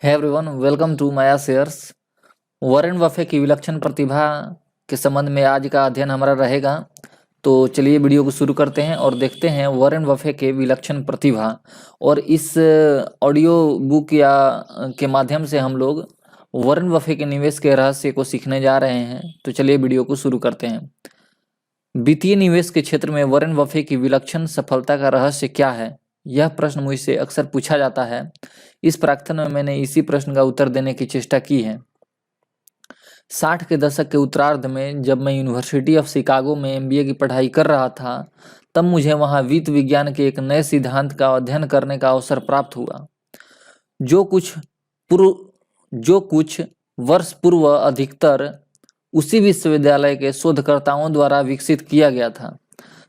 है everyone, welcome to Maya shares. Warren Buffett की विलक्षण प्रतिभा के संबंध में आज का अध्ययन हमारा रहेगा। तो चलिए वीडियो को शुरू करते हैं और देखते हैं वॉरेन बफे के विलक्षण प्रतिभा। और इस ऑडियो बुक या के माध्यम से हम लोग वॉरेन बफे के निवेश के रहस्य को सीखने जा रहे हैं। तो चलिए वीडियो को शुरू करते हैं। वित्तीय निवेश के क्षेत्र में वॉरेन बफे की विलक्षण सफलता का रहस्य क्या है, यह प्रश्न मुझसे अक्सर पूछा जाता है। इस प्रार्थना में मैंने इसी प्रश्न का उत्तर देने की चेष्टा की है। 60 के दशक के उत्तरार्ध में जब मैं यूनिवर्सिटी ऑफ शिकागो में एमबीए की पढ़ाई कर रहा था, तब मुझे वहां वित्त विज्ञान के एक नए सिद्धांत का अध्ययन करने का अवसर प्राप्त हुआ, जो कुछ वर्ष पूर्व अधिकतर उसी विश्वविद्यालय के शोधकर्ताओं द्वारा विकसित किया गया था।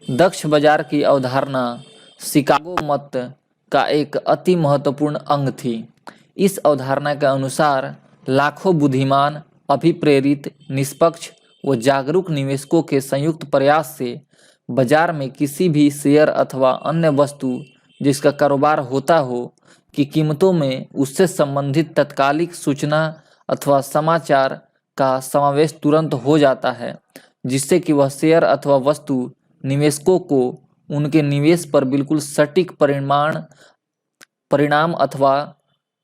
दक्ष बाजार की अवधारणा शिकागो मत का एक अति महत्वपूर्ण अंग थी। इस अवधारणा के अनुसार लाखों बुद्धिमान, अभिप्रेरित, निष्पक्ष व जागरूक निवेशकों के संयुक्त प्रयास से बाजार में किसी भी शेयर अथवा अन्य वस्तु जिसका कारोबार होता हो की कीमतों में उससे संबंधित तत्कालिक सूचना अथवा समाचार का समावेश तुरंत हो जाता है, जिससे कि वह शेयर अथवा वस्तु निवेशकों को उनके निवेश पर बिल्कुल सटीक परिणाम अथवा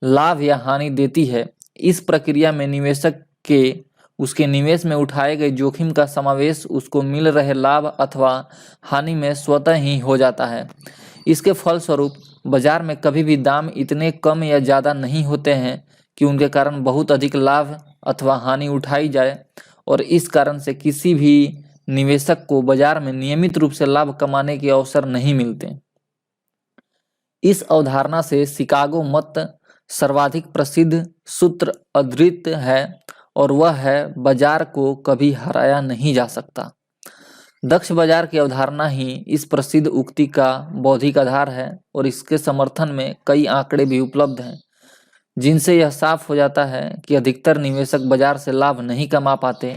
लाभ या हानि देती है। इस प्रक्रिया में निवेशक के उसके निवेश में उठाए गए जोखिम का समावेश उसको मिल रहे लाभ अथवा हानि में स्वतः ही हो जाता है। इसके फलस्वरूप बाजार में कभी भी दाम इतने कम या ज़्यादा नहीं होते हैं कि उनके कारण बहुत अधिक लाभ अथवा हानि उठाई जाए, और इस कारण से किसी भी निवेशक को बाजार में नियमित रूप से लाभ कमाने के अवसर नहीं मिलते। इस अवधारणा से शिकागो मत सर्वाधिक प्रसिद्ध सूत्र अद्वित है, और वह है बाजार को कभी हराया नहीं जा सकता। दक्ष बाजार की अवधारणा ही इस प्रसिद्ध उक्ति का बौद्धिक आधार है, और इसके समर्थन में कई आंकड़े भी उपलब्ध हैं, जिनसे यह साफ हो जाता है कि अधिकतर निवेशक बाजार से लाभ नहीं कमा पाते,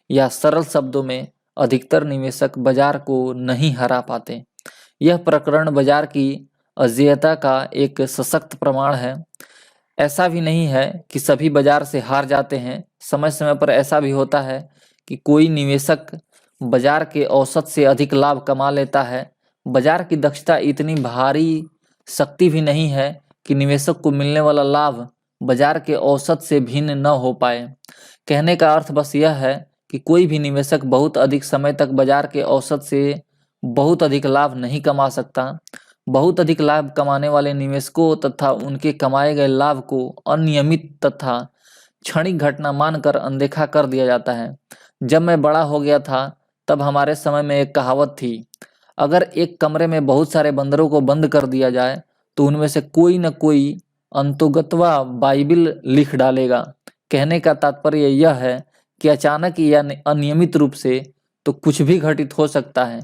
या सरल शब्दों में अधिकतर निवेशक बाजार को नहीं हरा पाते। यह प्रकरण बाजार की अजेयता का एक सशक्त प्रमाण है। ऐसा भी नहीं है कि सभी बाजार से हार जाते हैं। समय समय पर ऐसा भी होता है कि कोई निवेशक बाजार के औसत से अधिक लाभ कमा लेता है। बाजार की दक्षता इतनी भारी शक्ति भी नहीं है कि निवेशक को मिलने वाला लाभ बाजार के औसत से भिन्न न हो पाए। कहने का अर्थ बस यह है कि कोई भी निवेशक बहुत अधिक समय तक बाजार के औसत से बहुत अधिक लाभ नहीं कमा सकता। बहुत अधिक लाभ कमाने वाले निवेशकों तथा उनके कमाए गए लाभ को अनियमित तथा क्षणिक घटना मानकर अनदेखा कर दिया जाता है। जब मैं बड़ा हो गया था, तब हमारे समय में एक कहावत थी, अगर एक कमरे में बहुत सारे बंदरों को बंद कर दिया जाए तो उनमें से कोई न कोई अंतोगत्वा बाइबिल लिख डालेगा। कहने का तात्पर्य यह है कि अचानक या अनियमित रूप से तो कुछ भी घटित हो सकता है।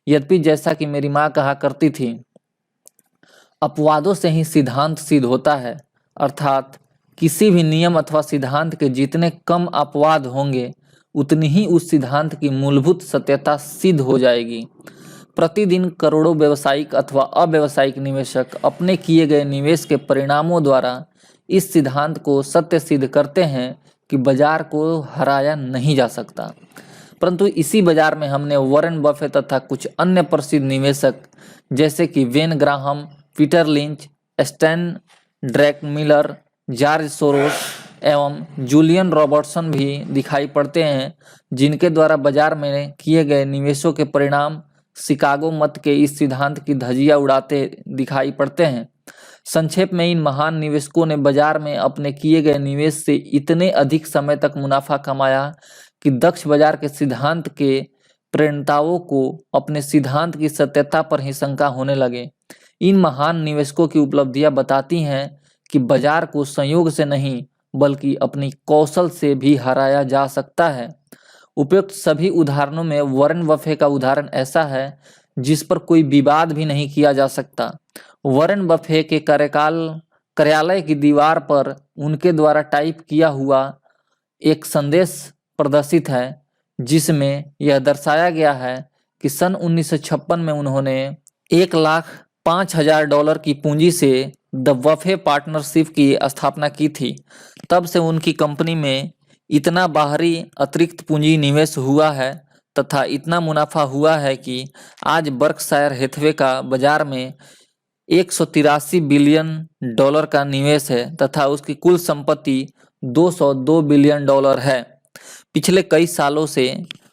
यद्यपि जैसा कि मेरी माँ कहा करती थी, अपवादों से ही सिद्धांत सिद्ध होता है, अर्थात किसी भी नियम अथवा सिद्धांत के जितने कम अपवाद होंगे उतनी ही उस सिद्धांत की मूलभूत सत्यता सिद्ध हो जाएगी। प्रतिदिन करोड़ों व्यावसायिक अथवा अव्यावसायिक निवेशक अपने किए गए निवेश के परिणामों द्वारा इस सिद्धांत को सत्य सिद्ध करते हैं कि बाजार को हराया नहीं जा सकता। परंतु इसी बाजार में हमने वॉरेन बफे तथा कुछ अन्य प्रसिद्ध निवेशक जैसे कि Wayne Graham, Peter Lynch, Stan Druckenmiller, George Soros एवं जूलियन रॉबर्टसन भी दिखाई पड़ते हैं, जिनके द्वारा बाजार में किए गए निवेशों के परिणाम शिकागो मत के इस सिद्धांत की धज्जियां उड़ाते दिखाई पड़ते हैं। संक्षेप में, इन महान निवेशकों ने बाजार में अपने किए गए निवेश से इतने अधिक समय तक मुनाफा कमाया कि दक्ष बाजार के सिद्धांत के प्रणेताओं को अपने सिद्धांत की सत्यता पर ही शंका होने लगे। इन महान निवेशकों की उपलब्धियां बताती हैं कि बाजार को संयोग से नहीं बल्कि अपनी कौशल से भी हराया जा सकता है। उपयुक्त सभी उदाहरणों में वॉरेन बफे का उदाहरण ऐसा है जिस पर कोई विवाद भी नहीं किया जा सकता। वॉरेन बफे के कार्यालय की दीवार पर उनके द्वारा टाइप किया हुआ एक संदेश प्रदर्शित है, जिसमें यह दर्शाया गया है कि सन 1956 में उन्होंने $1,05,000 की पूंजी से द बफे पार्टनरशिप की स्थापना की थी, तब से उनकी कंपनी में इतना बाहरी अतिरिक्त पूंजी निवेश हुआ है तथा इतना मुनाफा हुआ है कि आज बर्कशायर हैथवे का बाजार में 183 बिलियन डॉलर का निवेश है तथा उसकी कुल संपत्ति 202 बिलियन डॉलर है। पिछले कई सालों से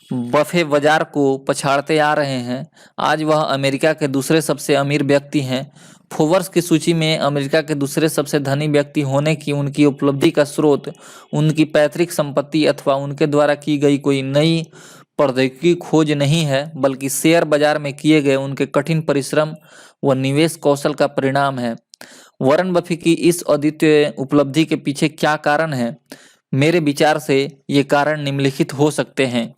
बफे बाजार को पछाड़ते आ रहे हैं। आज वह अमेरिका के दूसरे सबसे अमीर व्यक्ति हैं। फोर्ब्स की सूची में अमेरिका के दूसरे सबसे धनी व्यक्ति होने की उनकी उपलब्धि का स्रोत उनकी पैतृक संपत्ति अथवा उनके द्वारा की गई कोई नई प्रौद्योगिकी खोज नहीं है, बल्कि शेयर बाजार में किए गए उनके कठिन परिश्रम व निवेश कौशल का परिणाम है। वॉरेन बफे की इस अद्वितीय उपलब्धि के पीछे क्या कारण है? मेरे विचार से ये कारण निम्नलिखित हो सकते हैं।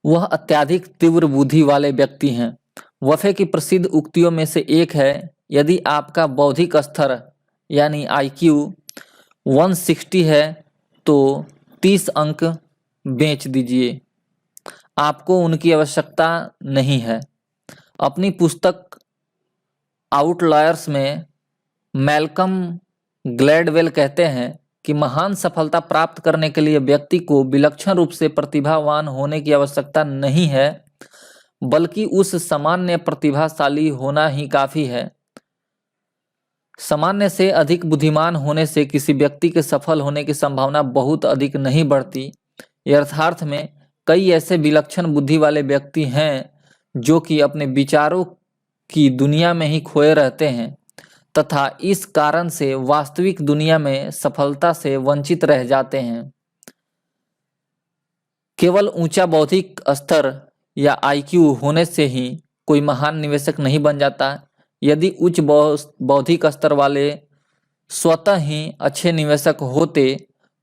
वह अत्यधिक तीव्र बुद्धि वाले व्यक्ति हैं। बफे की प्रसिद्ध उक्तियों में से एक है, यदि आपका बौद्धिक स्तर यानी IQ 160 है तो 30 अंक बेच दीजिए, आपको उनकी आवश्यकता नहीं है। अपनी पुस्तक आउटलायर्स में मैल्कम ग्लैडवेल कहते हैं कि महान सफलता प्राप्त करने के लिए व्यक्ति को विलक्षण रूप से प्रतिभावान होने की आवश्यकता नहीं है, बल्कि उस सामान्य प्रतिभाशाली होना ही काफी है। सामान्य से अधिक बुद्धिमान होने से किसी व्यक्ति के सफल होने की संभावना बहुत अधिक नहीं बढ़ती। यथार्थ में कई ऐसे विलक्षण बुद्धि वाले व्यक्ति हैं जो कि अपने विचारों की दुनिया में ही खोए रहते हैं तथा इस कारण से वास्तविक दुनिया में सफलता से वंचित रह जाते हैं। केवल ऊंचा बौद्धिक स्तर या IQ होने से ही कोई महान निवेशक नहीं बन जाता। यदि उच्च बौद्धिक स्तर वाले स्वतः ही अच्छे निवेशक होते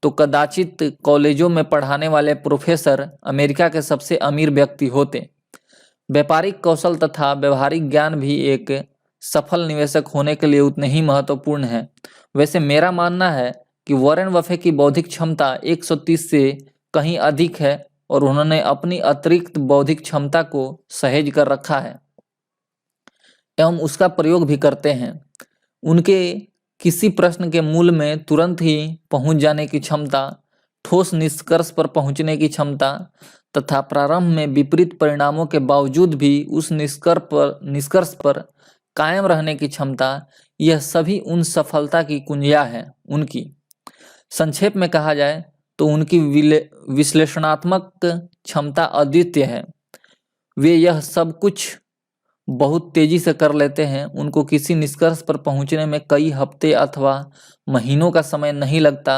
तो कदाचित कॉलेजों में पढ़ाने वाले प्रोफेसर अमेरिका के सबसे अमीर व्यक्ति होते। व्यापारिक कौशल तथा व्यवहारिक ज्ञान भी एक सफल निवेशक होने के लिए उतने ही महत्वपूर्ण है। वैसे मेरा मानना है कि वॉरेन बफे की बौद्धिक क्षमता 130 से कहीं अधिक है और उन्होंने अपनी अतिरिक्त बौद्धिक क्षमता को सहेज कर रखा है एवं उसका प्रयोग भी करते हैं। उनके किसी प्रश्न के मूल में तुरंत ही पहुंच जाने की क्षमता, ठोस निष्कर्ष पर पहुंचने की क्षमता तथा प्रारंभ में विपरीत परिणामों के बावजूद भी उस निष्कर्ष पर कायम रहने की क्षमता, यह सभी उन सफलता की कुंजियां हैं उनकी। संक्षेप में कहा जाए तो उनकी विश्लेषणात्मक क्षमता अद्वितीय है। वे यह सब कुछ बहुत तेजी से कर लेते हैं। उनको किसी निष्कर्ष पर पहुंचने में कई हफ्ते अथवा महीनों का समय नहीं लगता।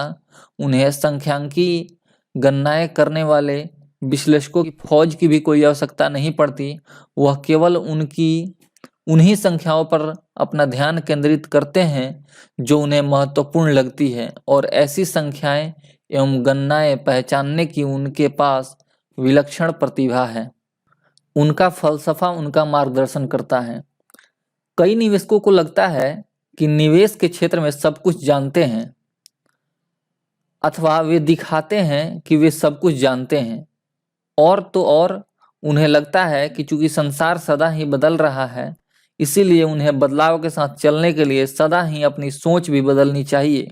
उन्हें सांख्यिकी गणनाएं करने वाले विश्लेषकों की फौज की भी कोई आवश्यकता नहीं पड़ती। वह केवल उन्हीं संख्याओं पर अपना ध्यान केंद्रित करते हैं जो उन्हें महत्वपूर्ण लगती है और ऐसी संख्याएं एवं गणनाएं पहचानने की उनके पास विलक्षण प्रतिभा है। उनका फलसफा उनका मार्गदर्शन करता है। कई निवेशकों को लगता है कि निवेश के क्षेत्र में सब कुछ जानते हैं अथवा वे दिखाते हैं कि वे सब कुछ जानते हैं। और तो और उन्हें लगता है कि चूंकि संसार सदा ही बदल रहा है, इसीलिए उन्हें बदलाव के साथ चलने के लिए सदा ही अपनी सोच भी बदलनी चाहिए,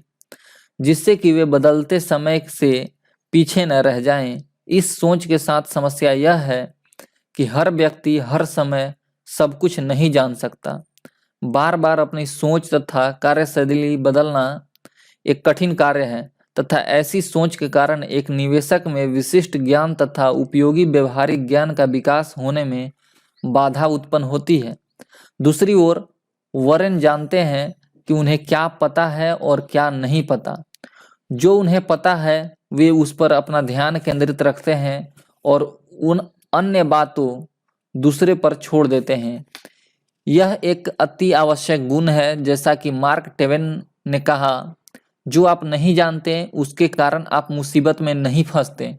जिससे कि वे बदलते समय से पीछे न रह जाएं। इस सोच के साथ समस्या यह है कि हर व्यक्ति हर समय सब कुछ नहीं जान सकता। बार बार अपनी सोच तथा कार्यशैली बदलना एक कठिन कार्य है तथा ऐसी सोच के कारण एक निवेशक में विशिष्ट ज्ञान तथा उपयोगी व्यवहारिक ज्ञान का विकास होने में बाधा उत्पन्न होती है। दूसरी ओर वॉरेन जानते हैं कि उन्हें क्या पता है और क्या नहीं पता। जो उन्हें पता है वे उस पर अपना ध्यान केंद्रित रखते हैं और उन अन्य बातों दूसरे पर छोड़ देते हैं। यह एक अति आवश्यक गुण है। जैसा कि मार्क ट्वेन ने कहा, जो आप नहीं जानते उसके कारण आप मुसीबत में नहीं फंसते,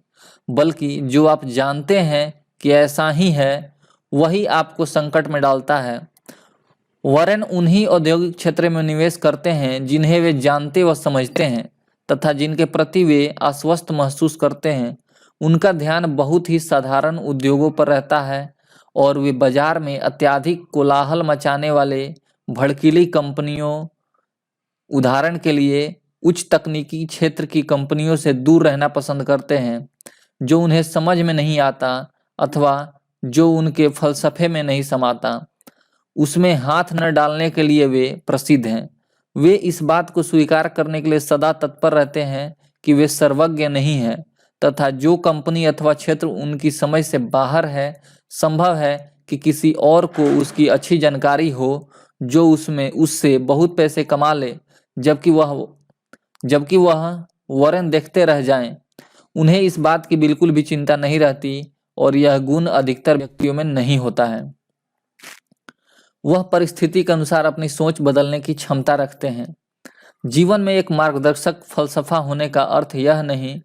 बल्कि जो आप जानते हैं कि ऐसा ही है वही आपको संकट में डालता है। वॉरेन उन्हीं औद्योगिक क्षेत्र में निवेश करते हैं जिन्हें वे जानते व समझते हैं तथा जिनके प्रति वे आश्वस्त महसूस करते हैं। उनका ध्यान बहुत ही साधारण उद्योगों पर रहता है और वे बाजार में अत्यधिक कोलाहल मचाने वाले भड़कीली कंपनियों, उदाहरण के लिए उच्च तकनीकी क्षेत्र की कंपनियों से दूर रहना पसंद करते हैं, जो उन्हें समझ में नहीं आता अथवा जो उनके फलसफे में नहीं समाता। उसमें हाथ न डालने के लिए वे प्रसिद्ध हैं। वे इस बात को स्वीकार करने के लिए सदा तत्पर रहते हैं कि वे सर्वज्ञ नहीं हैं तथा जो कंपनी अथवा क्षेत्र उनकी समझ से बाहर है, संभव है कि किसी और को उसकी अच्छी जानकारी हो जो उसमें उससे बहुत पैसे कमा ले, जबकि वह वरन देखते रह जाएं। उन्हें इस बात की बिल्कुल भी चिंता नहीं रहती और यह गुण अधिकतर व्यक्तियों में नहीं होता है। वह परिस्थिति के अनुसार अपनी सोच बदलने की क्षमता रखते हैं। जीवन में एक मार्गदर्शक फलसफा होने का अर्थ यह नहीं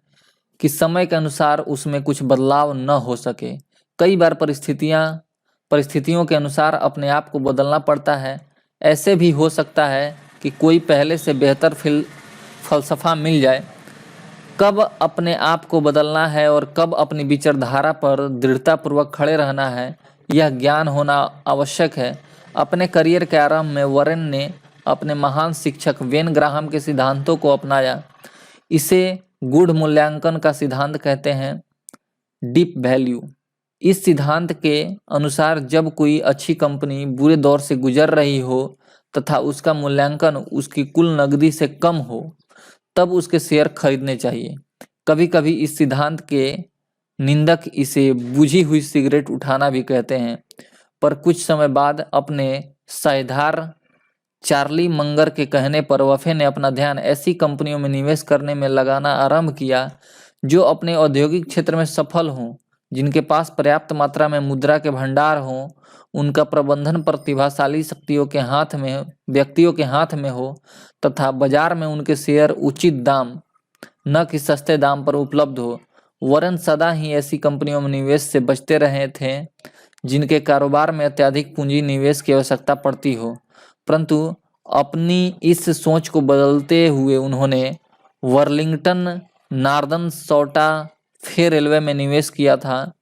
कि समय के अनुसार उसमें कुछ बदलाव न हो सके। कई बार परिस्थितियों के अनुसार अपने आप को बदलना पड़ता है। ऐसे भी हो सकता है कि कोई पहले से बेहतर फलसफा मिल जाए। कब अपने आप को बदलना है और कब अपनी विचारधारा पर दृढ़तापूर्वक खड़े रहना है, यह ज्ञान होना आवश्यक है। अपने करियर के आरंभ में वॉरेन ने अपने महान शिक्षक वेन ग्राहम के सिद्धांतों को अपनाया। इसे गूढ़ मूल्यांकन का सिद्धांत कहते हैं, डीप वैल्यू। इस सिद्धांत के अनुसार जब कोई अच्छी कंपनी बुरे दौर से गुजर रही हो तथा उसका मूल्यांकन उसकी कुल नकदी से कम हो, तब उसके शेयर खरीदने चाहिए। कभी कभी इस सिद्धांत के निंदक इसे बुझी हुई सिगरेट उठाना भी कहते हैं, पर कुछ समय बाद अपने साझेदार चार्ली मंगर के कहने पर बफे ने अपना ध्यान ऐसी कंपनियों में निवेश करने में लगाना आरंभ किया जो अपने औद्योगिक क्षेत्र में सफल हों, जिनके पास पर्याप्त मात्रा में मुद्रा के भंडार हों, उनका प्रबंधन प्रतिभाशाली व्यक्तियों के हाथ में हो तथा बाजार में उनके शेयर उचित दाम, न कि सस्ते दाम पर उपलब्ध हो। वॉरेन सदा ही ऐसी कंपनियों में निवेश से बचते रहे थे जिनके कारोबार में अत्यधिक पूंजी निवेश की आवश्यकता पड़ती हो, परंतु अपनी इस सोच को बदलते हुए उन्होंने वर्लिंगटन नॉर्दर्न सॉल्टा फे रेलवे में निवेश किया था,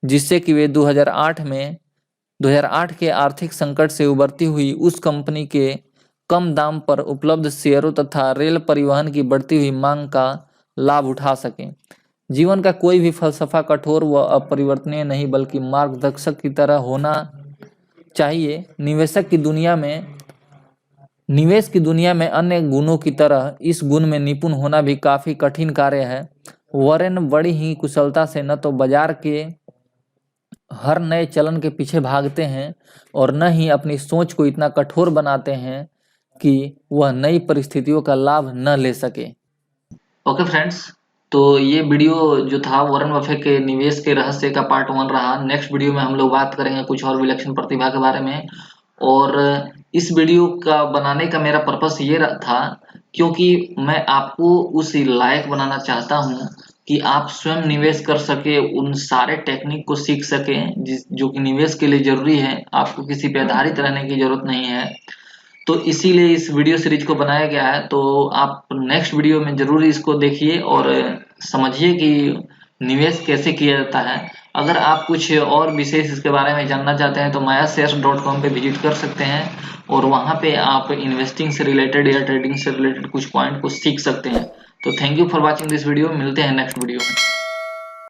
जिससे कि वे 2008 के आर्थिक संकट से उभरती हुई उस कंपनी के कम दाम पर उपलब्ध शेयरों तथा रेल परिवहन की बढ़ती हुई मांग का लाभ उठा सकें। जीवन का कोई भी फलसफा कठोर व अपरिवर्तनीय नहीं बल्कि मार्गदर्शक की तरह होना चाहिए। निवेश की दुनिया में अन्य गुणों की तरह इस गुण में निपुण होना भी काफी कठिन कार्य है। वॉरेन बड़ी ही कुशलता से न तो बाजार के हर नए चलन के पीछे भागते हैं और न ही अपनी सोच को इतना कठोर बनाते हैं कि वह नई परिस्थितियों का लाभ न ले सके। ओके फ्रेंड्स, तो ये वीडियो जो था वॉरेन बफे के निवेश के रहस्य का पार्ट 1 रहा। नेक्स्ट वीडियो में हम लोग बात करेंगे कुछ और विलक्षण प्रतिभा के बारे में। और इस वीडियो का बनाने का मेरा पर्पस ये था क्योंकि मैं आपको उस लायक बनाना चाहता हूँ कि आप स्वयं निवेश कर सके, उन सारे टेक्निक को सीख सके जो कि निवेश के लिए जरूरी है। आपको किसी पे आधारित रहने की जरूरत नहीं है। तो इसीलिए इस वीडियो सीरीज को बनाया गया है। तो आप नेक्स्ट वीडियो में जरूर इसको देखिए और समझिए कि निवेश कैसे किया जाता है। अगर आप कुछ और विशेष इसके बारे में जानना चाहते हैं तो mayashares.com पे विजिट कर सकते हैं और वहां पे आप इन्वेस्टिंग से रिलेटेड या ट्रेडिंग से रिलेटेड कुछ पॉइंट को सीख सकते हैं। तो thank you for watching this video. मिलते हैं नेक्स्ट वीडियो में।